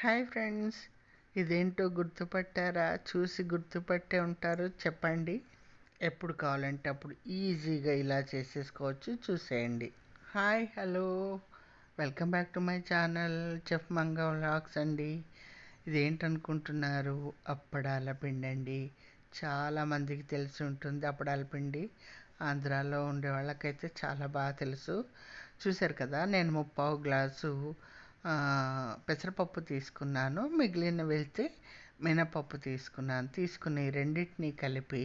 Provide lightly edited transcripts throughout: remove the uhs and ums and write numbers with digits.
Hi friends, ఇదేంటో గుర్తుపట్టారా? చూసి గుర్తుపట్టే ఉంటారు, చెప్పండి. ఎప్పుడు కావాలంటే అప్పుడు ఈజీగా ఇలా చేసేసుకోవచ్చు, చూసేయండి. Hi, hello, welcome back to my channel chef Manga vlogs అండి. ఇదేంటనుకుంటున్నారు? అప్పడాల పిండి అండి. చాలామందికి తెలిసి ఉంటుంది అప్పడాల పిండి. ఆంధ్రాలో ఉండే వాళ్ళకైతే చాలా బాగా తెలుసు. చూశారు కదా, నేను 3/4 గ్లాసు పెసరపప్పు తీసుకున్నాను. మిగిలిన వెళ్తే మినపప్పు తీసుకున్నాను. తీసుకుని రెండింటినీ కలిపి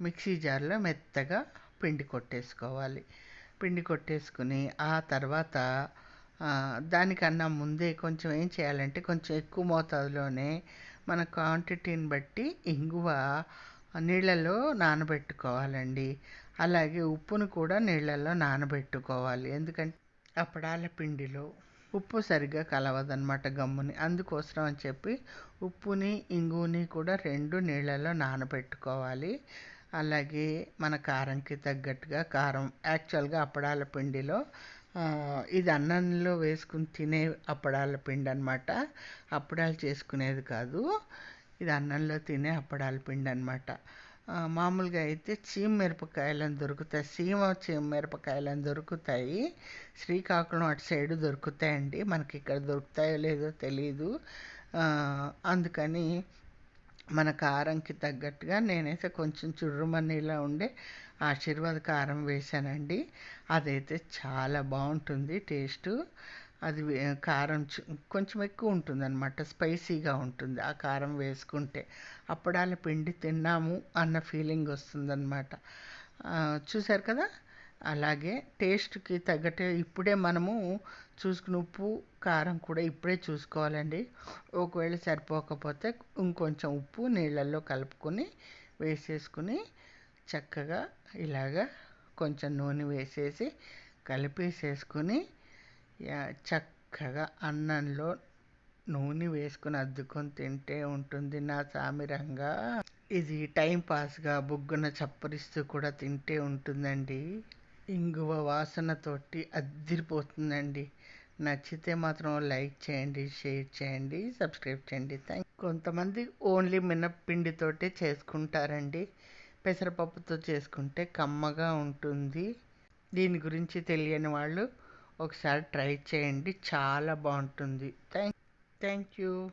మిక్సీ జార్లో మెత్తగా పిండి కొట్టేసుకోవాలి. పిండి కొట్టేసుకుని ఆ తర్వాత దానికన్నా ముందే కొంచెం ఏం చేయాలంటే కొంచెం ఎక్కువ మోతాదులోనే మన క్వాంటిటీని బట్టి ఇంగువ నీళ్ళలో నానబెట్టుకోవాలండి. అలాగే ఉప్పును కూడా నీళ్ళల్లో నానబెట్టుకోవాలి. ఎందుకంటే అప్పడాల పిండిలో ఉప్పు సరిగ్గా కలవదనమాట గమ్ముని. అందుకోసం అని చెప్పి ఉప్పుని ఇంగువని కూడా 2 నీళ్ళలో నానబెట్టుకోవాలి. అలాగే మన కారంకి తగ్గట్టుగా కారం. యాక్చువల్గా అప్పడాల పిండిలో ఇది అన్నంలో వేసుకుని తినే అప్పడాల పిండి అనమాట. అప్పడాలు చేసుకునేది కాదు, ఇది అన్నంలో తినే అప్పడాల పిండి అనమాట. మామూలుగా అయితే చీమమిరపకాయలని దొరుకుతాయి, చీమమిరపకాయలని దొరుకుతాయి. శ్రీకాకుళం అటు సైడు దొరుకుతాయండి, మనకి ఇక్కడ దొరుకుతాయో లేదో తెలీదు. అందుకని మన కారంకి తగ్గట్టుగా నేనైతే కొంచెం చుర్రుమన్నీలా ఉండే ఆశీర్వాద్ కారం వేసానండి. అదైతే చాలా బాగుంటుంది టేస్టు. అది కారం కొంచెం ఎక్కువ ఉంటుంది అనమాట, స్పైసీగా ఉంటుంది ఆ కారం వేసుకుంటే. అప్పడాల పిండి తిన్నాము అన్న ఫీలింగ్ వస్తుందన్నమాట. చూశారు కదా. అలాగే టేస్ట్కి తగ్గట్టే ఇప్పుడే మనము చూసుకుని ఉప్పు కారం కూడా ఇప్పుడే చూసుకోవాలండి. ఒకవేళ సరిపోకపోతే ఇంకొంచెం ఉప్పు నీళ్ళల్లో కలుపుకొని వేసేసుకుని చక్కగా ఇలాగా కొంచెం నూనె వేసేసి కలిపేసేసుకుని చక్కగా అన్నంలో నూనె వేసుకుని అద్దుకొని తింటే ఉంటుంది నా సామిరంగా. ఇది టైం పాస్గా బుగ్గన చప్పరిస్తూ కూడా తింటే ఉంటుందండి. ఇంగువ వాసనతోటి అద్దిరిపోతుందండి. నచ్చితే మాత్రం లైక్ చేయండి, షేర్ చేయండి, సబ్స్క్రైబ్ చేయండి. కొంతమంది ఓన్లీ మినప్పిండితోటే చేసుకుంటారండి. పెసరపప్పుతో చేసుకుంటే కమ్మగా ఉంటుంది. దీని గురించి తెలియని వాళ్ళు ఒకసారి ట్రై చేయండి, చాలా బాగుంటుంది. Thank you.